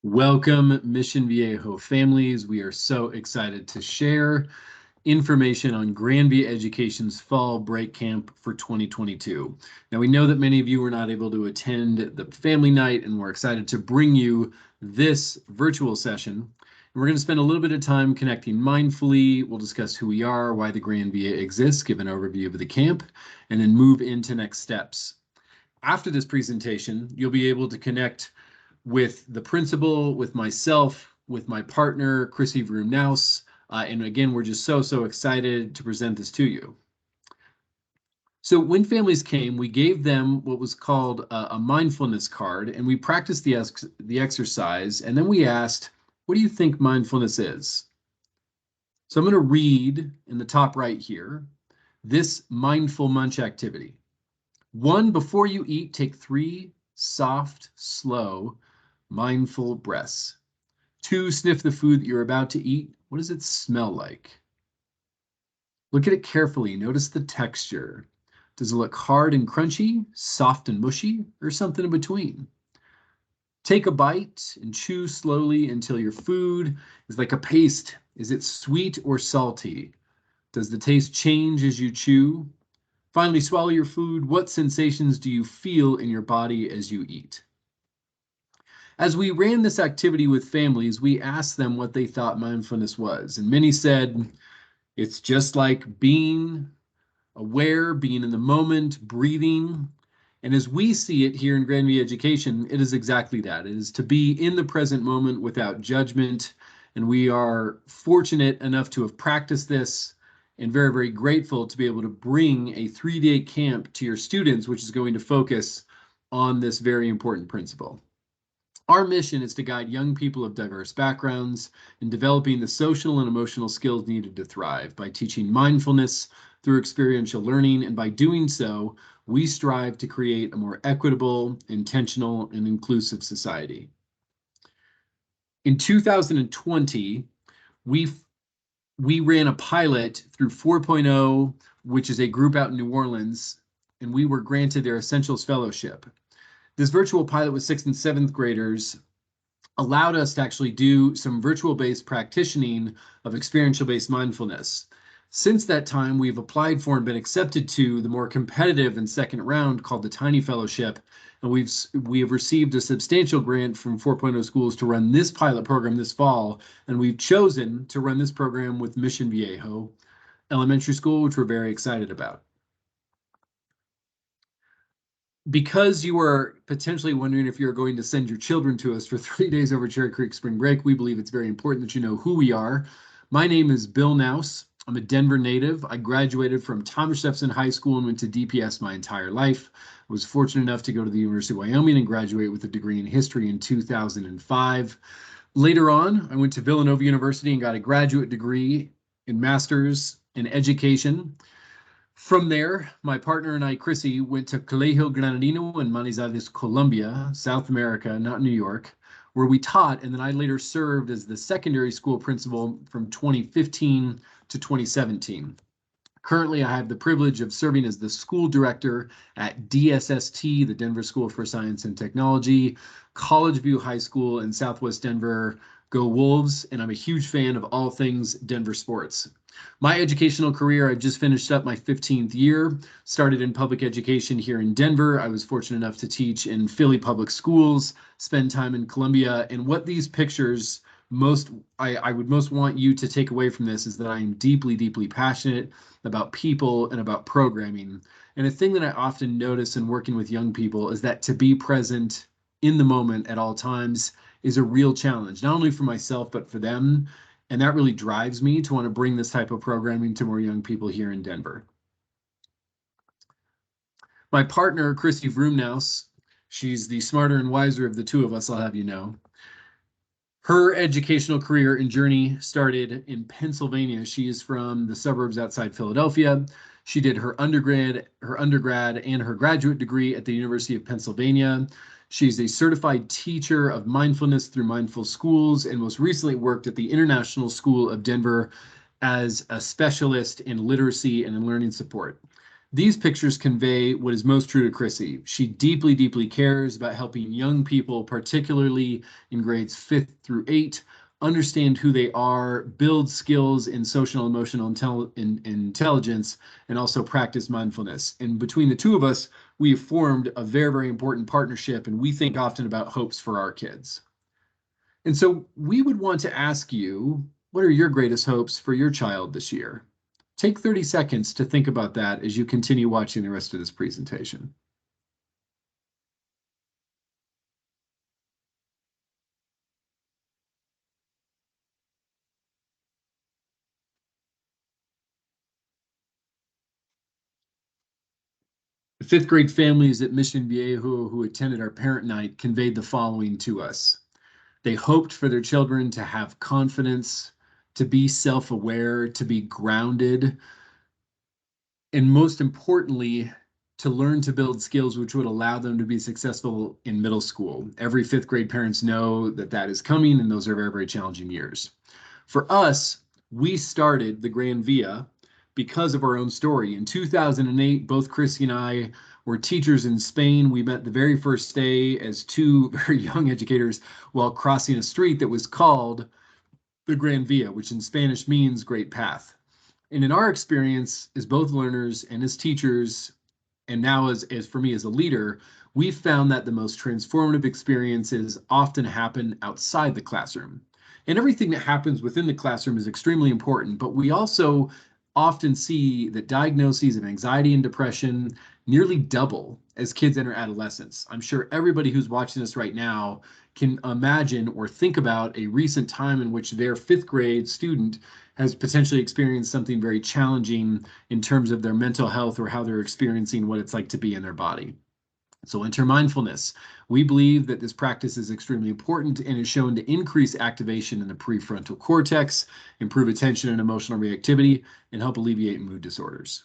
Welcome, Mission Viejo families. We are so excited to share information on Gran Education's fall break camp for 2022. Now, we know that many of you were not able to attend the family night, and we're excited to bring you this virtual session. And we're going to spend a little bit of time connecting mindfully. We'll discuss who we are, why the Gran Via exists, give an overview of the camp, and then move into next steps. After this presentation, you'll be able to connect with the principal, with myself, with my partner, Chrissy Vroomnaus. And again, we're just so excited to present this to you. So when families came, we gave them what was called a mindfulness card, and we practiced the exercise, and then we asked, what do you think mindfulness is? So I'm going to read in the top right here, this mindful munch activity. 1, before you eat, take 3 soft, slow, mindful breaths. 2, sniff the food that you're about to eat. What does it smell like? Look at it carefully. Notice the texture. Does it look hard and crunchy, soft and mushy, or something in between? Take a bite and chew slowly until your food is like a paste. Is it sweet or salty? Does the taste change as you chew? Finally, swallow your food. What sensations do you feel in your body as you eat? As we ran this activity with families, we asked them what they thought mindfulness was. And many said, it's just like being aware, being in the moment, breathing. And as we see it here in Gran Via Education, it is exactly that. It is to be in the present moment without judgment. And we are fortunate enough to have practiced this and very grateful to be able to bring a 3-day camp to your students, which is going to focus on this very important principle. Our mission is to guide young people of diverse backgrounds in developing the social and emotional skills needed to thrive by teaching mindfulness through experiential learning. And by doing so, we strive to create a more equitable, intentional, and inclusive society. In 2020, we ran a pilot through 4.0, which is a group out in New Orleans, and we were granted their Essentials Fellowship. This virtual pilot with 6th and 7th graders allowed us to actually do some virtual-based practicing of experiential-based mindfulness. Since that time, we've applied for and been accepted to the more competitive and second round called the Tiny Fellowship, and we have received a substantial grant from 4.0 schools to run this pilot program this fall, and we've chosen to run this program with Mission Viejo Elementary School, which we're very excited about. Because you are potentially wondering if you're going to send your children to us for 3 days over Cherry Creek spring break, we believe it's very important that you know who we are. My name is Bill Naus. I'm a Denver native. I graduated from Thomas Jefferson High School and went to DPS my entire life. I was fortunate enough to go to the University of Wyoming and graduate with a degree in history in 2005. Later on, I went to Villanova University and got a graduate degree in master's in education. From there, my partner and I, Chrissy, went to Colegio Granadino in Manizales, Colombia, South America, not New York, where we taught, and then I later served as the secondary school principal from 2015 to 2017. Currently, I have the privilege of serving as the school director at DSST, the Denver School for Science and Technology, College View High School in Southwest Denver. Go Wolves, and I'm a huge fan of all things Denver sports. My educational career, I've just finished up my 15th year, started in public education here in Denver. I was fortunate enough to teach in Philly public schools, spend time in Columbia, and what these pictures I would most want you to take away from this is that I am deeply passionate about people and about programming. And a thing that I often notice in working with young people is that to be present in the moment at all times is a real challenge, not only for myself, but for them. And that really drives me to want to bring this type of programming to more young people here in Denver. My partner, Chrissy Vroomnaus, she's the smarter and wiser of the two of us, I'll have you know. Her educational career and journey started in Pennsylvania. She is from the suburbs outside Philadelphia. She did her undergrad and her graduate degree at the University of Pennsylvania. She's a certified teacher of mindfulness through Mindful Schools and most recently worked at the International School of Denver as a specialist in literacy and in learning support. These pictures convey what is most true to Chrissy. She deeply, deeply cares about helping young people, particularly in grades 5th through 8, understand who they are, build skills in social and emotional intelligence, and also practice mindfulness. And between the two of us, we have formed a very, very important partnership, and we think often about hopes for our kids. And so we would want to ask you, what are your greatest hopes for your child this year? Take 30 seconds to think about that as you continue watching the rest of this presentation. The fifth grade families at Mission Viejo who attended our parent night conveyed the following to us. They hoped for their children to have confidence, to be self-aware, to be grounded, and most importantly, to learn to build skills which would allow them to be successful in middle school. Every fifth grade parents know that that is coming, and those are very, very challenging years. For us, we started the Gran Via because of our own story. In 2008, both Chrissy and I were teachers in Spain. We met the very first day as two very young educators while crossing a street that was called the Gran Via, which in Spanish means great path. And in our experience as both learners and as teachers, and now as for me as a leader, we've found that the most transformative experiences often happen outside the classroom. And everything that happens within the classroom is extremely important, but we also often see that diagnoses of anxiety and depression nearly double as kids enter adolescence. I'm sure everybody who's watching this right now can imagine or think about a recent time in which their fifth grade student has potentially experienced something very challenging in terms of their mental health or how they're experiencing what it's like to be in their body. So enter mindfulness. We believe that this practice is extremely important and is shown to increase activation in the prefrontal cortex, improve attention and emotional reactivity, and help alleviate mood disorders.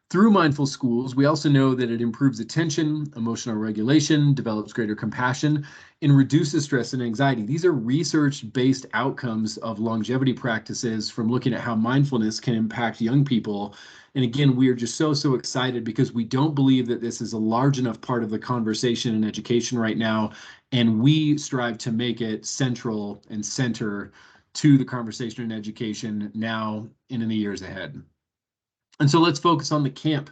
Through mindful schools, we also know that it improves attention, emotional regulation, develops greater compassion, and reduces stress and anxiety. These are research-based outcomes of longevity practices from looking at how mindfulness can impact young people. And again, we are just so excited because we don't believe that this is a large enough part of the conversation in education right now, and we strive to make it central and center to the conversation in education now and in the years ahead. And so let's focus on the camp.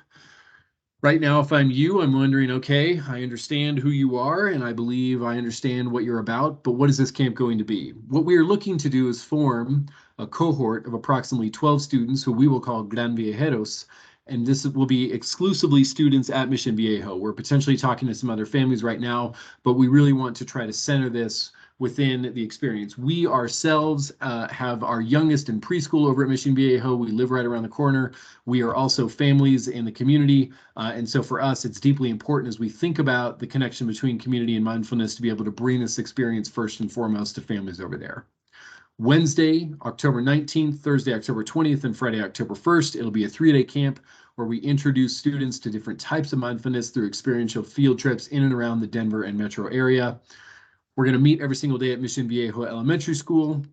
Right now, if I'm you, I'm wondering, okay, I understand who you are, and I believe I understand what you're about, but what is this camp going to be? What we are looking to do is form a cohort of approximately 12 students who we will call Gran Viajeros, and this will be exclusively students at Mission Viejo. We're potentially talking to some other families right now, but we really want to try to center this within the experience. We ourselves have our youngest in preschool over at Mission Viejo. We live right around the corner. We are also families in the community. And so for us, it's deeply important as we think about the connection between community and mindfulness to be able to bring this experience first and foremost to families over there. Wednesday, October 19th, Thursday, October 20th, and Friday, October 1st, it'll be a 3-day camp where we introduce students to different types of mindfulness through experiential field trips in and around the Denver and metro area. We're going to meet every single day at Mission Viejo Elementary School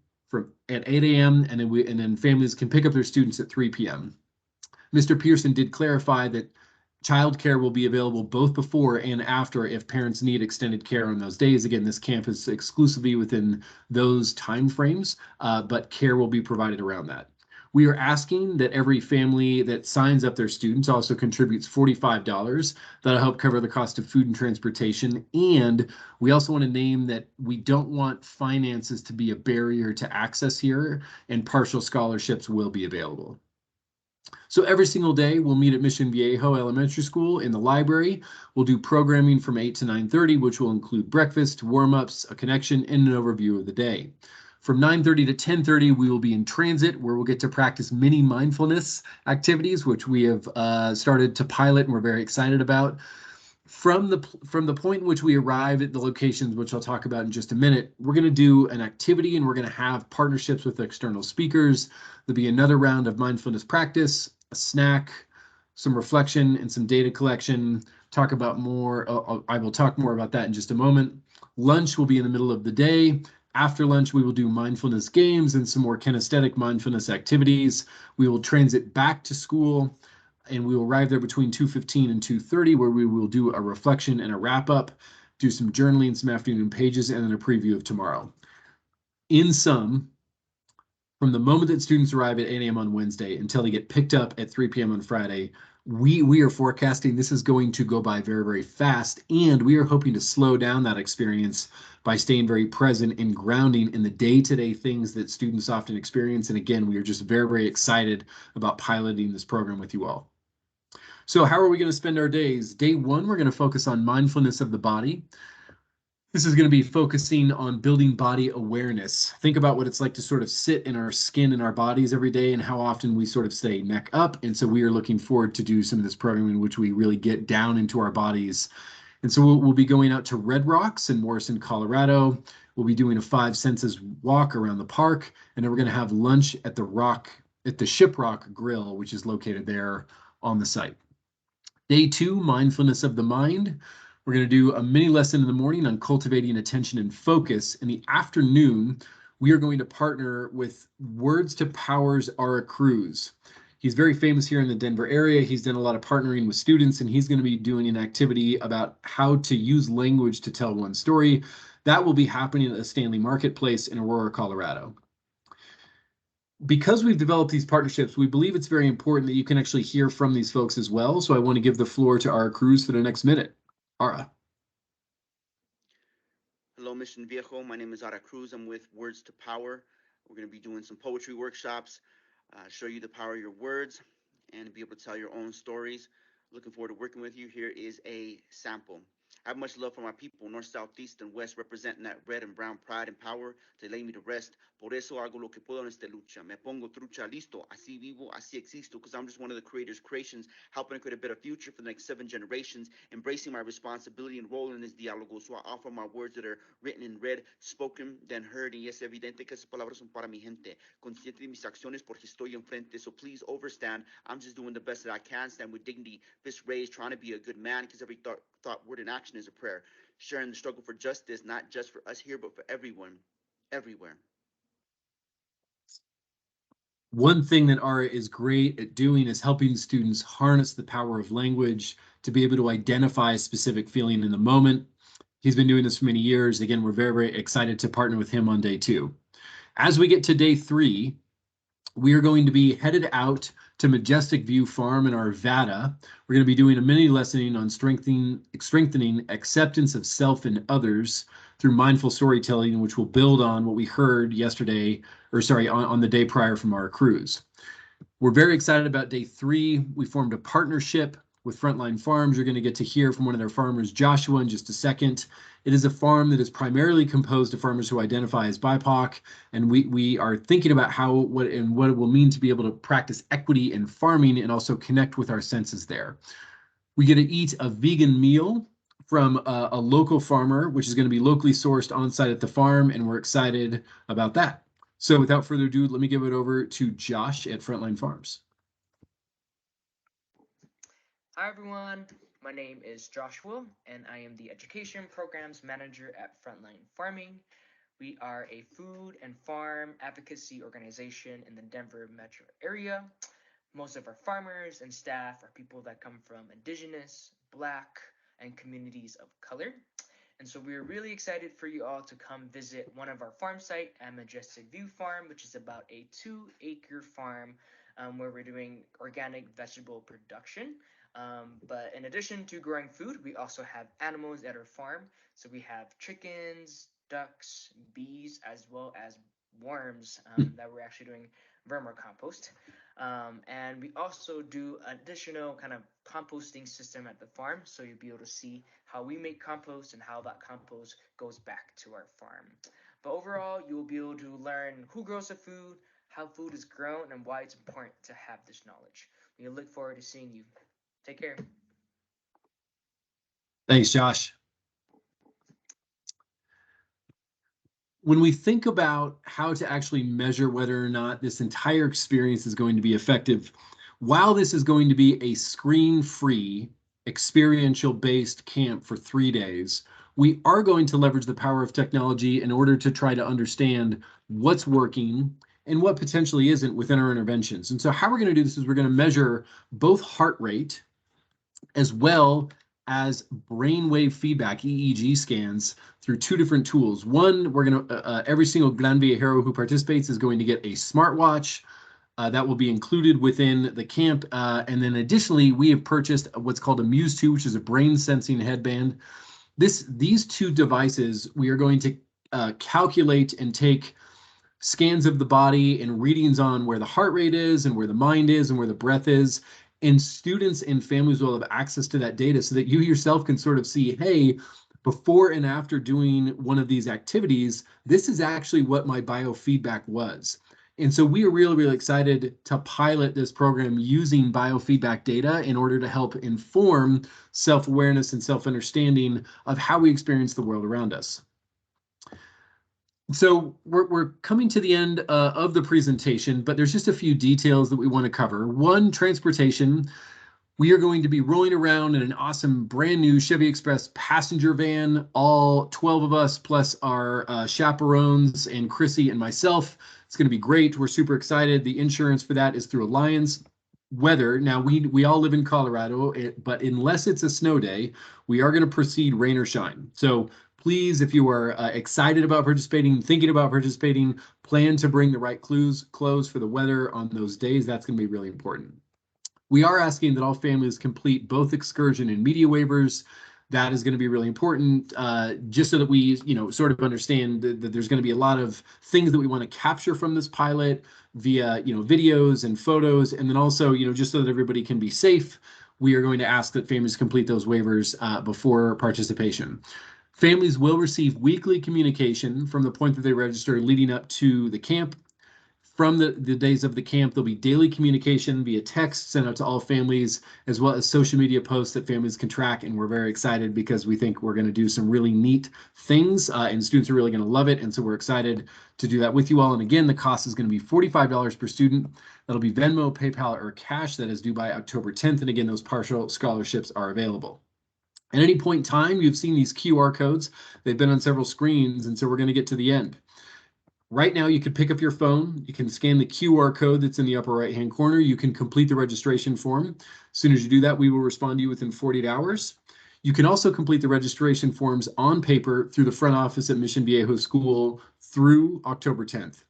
at 8 a.m. and then families can pick up their students at 3 p.m. Mr. Pearson did clarify that childcare will be available both before and after if parents need extended care on those days. Again, this camp is exclusively within those timeframes, but care will be provided around that. We are asking that every family that signs up their students also contributes $45. That'll help cover the cost of food and transportation. And we also want to name that we don't want finances to be a barrier to access here, and partial scholarships will be available. So every single day we'll meet at Mission Viejo Elementary School in the library. We'll do programming from 8 to 9:30, which will include breakfast, warm-ups, a connection, and an overview of the day. From 9:30 to 10:30, we will be in transit where we'll get to practice mini mindfulness activities, which we have started to pilot and we're very excited about. From the point in which we arrive at the locations, which I'll talk about in just a minute, we're going to do an activity and we're going to have partnerships with external speakers. There'll be another round of mindfulness practice, a snack, some reflection, and some data collection. Talk about more. I will talk more about that in just a moment. Lunch will be in the middle of the day. After lunch, we will do mindfulness games and some more kinesthetic mindfulness activities. We will transit back to school and we will arrive there between 2:15 and 2:30, where we will do a reflection and a wrap up, do some journaling, some afternoon pages, and then a preview of tomorrow. In sum, from the moment that students arrive at 8 a.m. on Wednesday until they get picked up at 3 p.m. on Friday, we are forecasting this is going to go by very, very fast, and we are hoping to slow down that experience by staying very present and grounding in the day-to-day things that students often experience. And again, we are just very, very excited about piloting this program with you all. So how are we going to spend our days? Day one, we're going to focus on mindfulness of the body. This is going to be focusing on building body awareness. Think about what it's like to sort of sit in our skin and our bodies every day and how often we sort of stay neck up. And so we are looking forward to do some of this programming in which we really get down into our bodies. And so we'll be going out to Red Rocks in Morrison, Colorado. We'll be doing a 5 senses walk around the park, and then we're going to have lunch at the Shiprock Grill, which is located there on the site. Day two, mindfulness of the mind. We're going to do a mini lesson in the morning on cultivating attention and focus. In the afternoon, we are going to partner with Words to Power's Ara Cruz. He's very famous here in the Denver area. He's done a lot of partnering with students, and he's going to be doing an activity about how to use language to tell one story. That will be happening at the Stanley Marketplace in Aurora, Colorado. Because we've developed these partnerships, we believe it's very important that you can actually hear from these folks as well. So I want to give the floor to Ara Cruz for the next minute. Ara. Hello, Mission Viejo. My name is Ara Cruz. I'm with Words to Power. We're going to be doing some poetry workshops, show you the power of your words, and be able to tell your own stories. Looking forward to working with you. Here is a sample. I have much love for my people, north, south, east, and west, representing that red and brown pride and power to lay me to rest. Por eso hago lo que puedo en esta lucha. Me pongo trucha, listo. Así vivo, así existo, because I'm just one of the creator's creations, helping to create a better future for the next 7 generations, embracing my responsibility and role in this diálogo. So I offer my words that are written in red, spoken, then heard, y es evidente que esas palabras son para mi gente. Consciente de mis acciones porque estoy enfrente. So please overstand. I'm just doing the best that I can. Stand with dignity, fist raised, trying to be a good man, because every thought, word, and action is a prayer. Sharing the struggle for justice, not just for us here, but for everyone, everywhere. One thing that Ara is great at doing is helping students harness the power of language to be able to identify a specific feeling in the moment. He's been doing this for many years. Again, we're very, very excited to partner with him on day two. As we get to day three, we are going to be headed out to Majestic View Farm in Arvada. We're going to be doing a mini lesson on strengthening acceptance of self and others through mindful storytelling, which will build on what we heard yesterday, on the day prior from our cruise. We're very excited about day three. We formed a partnership with Frontline Farms. You're going to get to hear from one of their farmers, Joshua, in just a second. It is a farm that is primarily composed of farmers who identify as BIPOC, and we are thinking about what it will mean to be able to practice equity in farming and also connect with our senses there. We get to eat a vegan meal from a local farmer, which is going to be locally sourced on site at the farm, and we're excited about that. So without further ado, let me give it over to Josh at Frontline Farms. Hi everyone, my name is Joshua and I am the Education Programs Manager at Frontline Farming. We are a food and farm advocacy organization in the Denver metro area. Most of our farmers and staff are people that come from Indigenous, Black, and communities of color. And so we're really excited for you all to come visit one of our farm site at Majestic View Farm, which is about a 2-acre farm where we're doing organic vegetable production. But in addition to growing food, we also have animals at our farm. So we have chickens, ducks, bees, as well as worms that we're actually doing vermicompost. And we also do additional kind of composting system at the farm. So you'll be able to see how we make compost and how that compost goes back to our farm. But overall, you'll be able to learn who grows the food, how food is grown, and why it's important to have this knowledge. We look forward to seeing you. Take care. Thanks, Josh. When we think about how to actually measure whether or not this entire experience is going to be effective, while this is going to be a screen-free, experiential-based camp for 3 days, we are going to leverage the power of technology in order to try to understand what's working and what potentially isn't within our interventions. And so how we're going to do this is we're going to measure both heart rate as well as brainwave feedback, EEG scans, through two different tools. One, we're going to, every single Gran Viajero who participates is going to get a smartwatch. That will be included within the camp. And then additionally, we have purchased what's called a Muse 2, which is a brain sensing headband. These two devices, we are going to calculate and take scans of the body and readings on where the heart rate is and where the mind is and where the breath is. And students and families will have access to that data so that you yourself can sort of see, hey, before and after doing one of these activities, this is actually what my biofeedback was. And so we are really, really excited to pilot this program using biofeedback data in order to help inform self-awareness and self-understanding of how we experience the world around us. So we're coming to the end of the presentation, but there's just a few details that we want to cover. One, transportation. We are going to be rolling around in an awesome brand new Chevy Express passenger van, all 12 of us plus our chaperones and Chrissy and myself. It's going to be great. We're super excited. The insurance for that is through Alliance. Weather, now we all live in Colorado, but unless it's a snow day, we are going to proceed rain or shine. So please, if you are excited about participating, thinking about participating, plan to bring the right clothes for the weather on those days. That's going to be really important. We are asking that all families complete both excursion and media waivers. That is going to be really important, just so that we, sort of understand that there's going to be a lot of things that we want to capture from this pilot via, videos and photos, and then also, just so that everybody can be safe, we are going to ask that families complete those waivers before participation. Families will receive weekly communication from the point that they register leading up to the camp. From the days of the camp, there'll be daily communication via text sent out to all families, as well as social media posts that families can track. And we're very excited because we think we're going to do some really neat things, and students are really going to love it. And so we're excited to do that with you all. And again, the cost is going to be $45 per student. That'll be Venmo, PayPal, or cash. That is due by October 10th. And again, those partial scholarships are available. At any point in time, you've seen these QR codes. They've been on several screens, and so we're going to get to the end. Right now, you can pick up your phone, you can scan the QR code that's in the upper right-hand corner, you can complete the registration form. As soon as you do that, we will respond to you within 48 hours. You can also complete the registration forms on paper through the front office at Mission Viejo School through October 10th.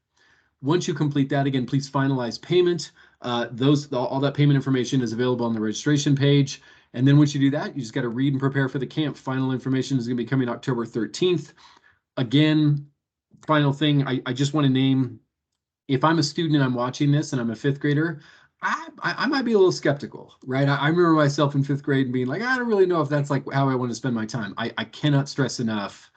Once you complete that, again, please finalize payment. All that payment information is available on the registration page. And then once you do that, you just got to read and prepare for the camp. Final information is going to be coming October 13th. Again, final thing, I just want to name, if I'm a student and I'm watching this and I'm a fifth grader, I might be a little skeptical, right? I remember myself in fifth grade being like, I don't really know if that's like how I want to spend my time. I cannot stress enough,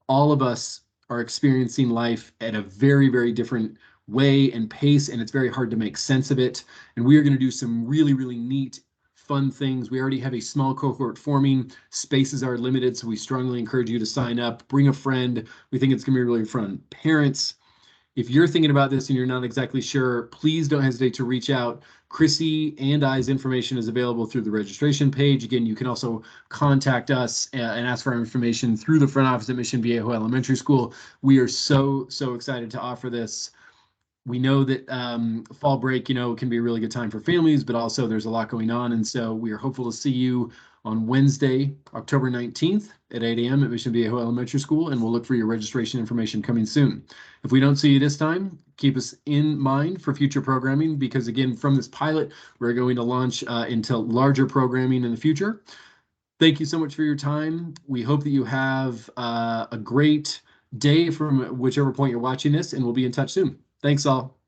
all of us are experiencing life at a very, very different way and pace, and it's very hard to make sense of it. And we are going to do some really, really neat, fun things. We already have a small cohort forming. Spaces are limited, so we strongly encourage you to sign up. Bring a friend. We think it's going to be really fun. Parents, if you're thinking about this and you're not exactly sure, please don't hesitate to reach out. Chrissy and I's information is available through the registration page. Again, you can also contact us and ask for our information through the front office at Mission Viejo Elementary School. We are so excited to offer this. We know that fall break, can be a really good time for families, but also there's a lot going on. And so we are hopeful to see you on Wednesday, October 19th at 8 a.m. at Mission Viejo Elementary School, and we'll look for your registration information coming soon. If we don't see you this time, keep us in mind for future programming, because again, from this pilot, we're going to launch into larger programming in the future. Thank you so much for your time. We hope that you have a great day from whichever point you're watching this, and we'll be in touch soon. Thanks all.